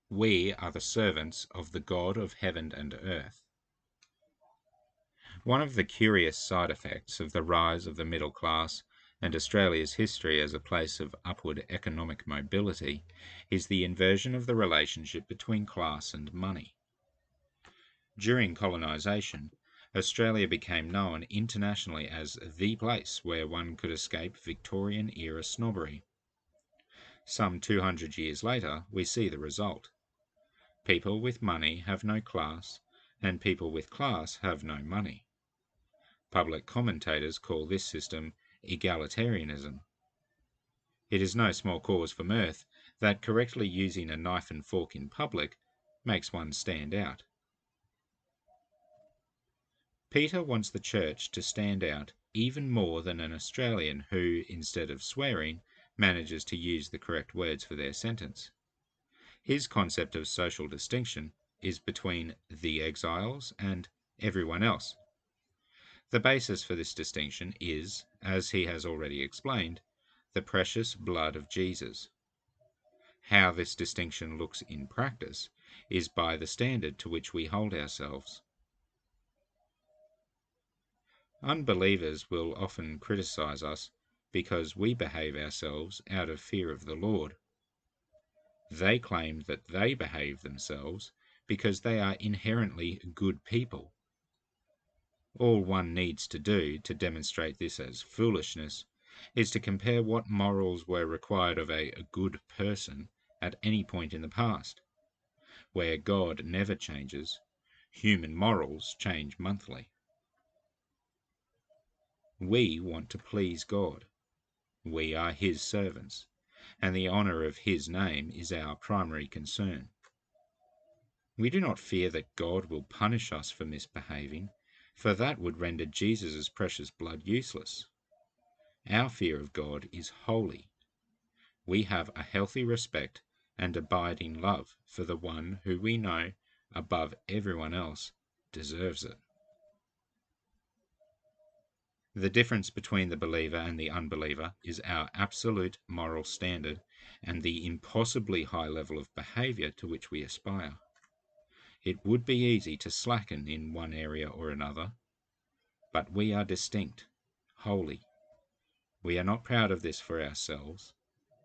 We are the servants of the God of heaven and earth. One of the curious side effects of the rise of the middle class and Australia's history as a place of upward economic mobility is the inversion of the relationship between class and money. During colonisation, Australia became known internationally as the place where one could escape Victorian-era snobbery. Some 200 years later, we see the result. People with money have no class, and people with class have no money. Public commentators call this system egalitarianism. It is no small cause for mirth that correctly using a knife and fork in public makes one stand out. Peter wants the church to stand out even more than an Australian who, instead of swearing, manages to use the correct words for their sentence. His concept of social distinction is between the exiles and everyone else. The basis for this distinction is, as he has already explained, the precious blood of Jesus. How this distinction looks in practice is by the standard to which we hold ourselves. Unbelievers will often criticize us because we behave ourselves out of fear of the Lord. They claim that they behave themselves because they are inherently good people. All one needs to do to demonstrate this as foolishness is to compare what morals were required of a good person at any point in the past. Where God never changes, human morals change monthly. We want to please God. We are His servants, and the honour of His name is our primary concern. We do not fear that God will punish us for misbehaving, for that would render Jesus' precious blood useless. Our fear of God is holy. We have a healthy respect and abiding love for the one who we know, above everyone else, deserves it. The difference between the believer and the unbeliever is our absolute moral standard and the impossibly high level of behaviour to which we aspire. It would be easy to slacken in one area or another, but we are distinct, holy. We are not proud of this for ourselves.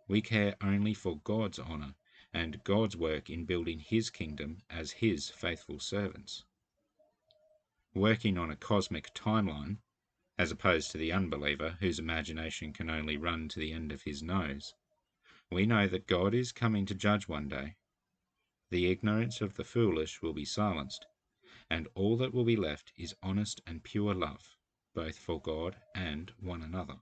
We care only for God's honour and God's work in building His kingdom as His faithful servants. Working on a cosmic timeline, as opposed to the unbeliever whose imagination can only run to the end of his nose, we know that God is coming to judge one day. The ignorance of the foolish will be silenced, and all that will be left is honest and pure love, both for God and one another.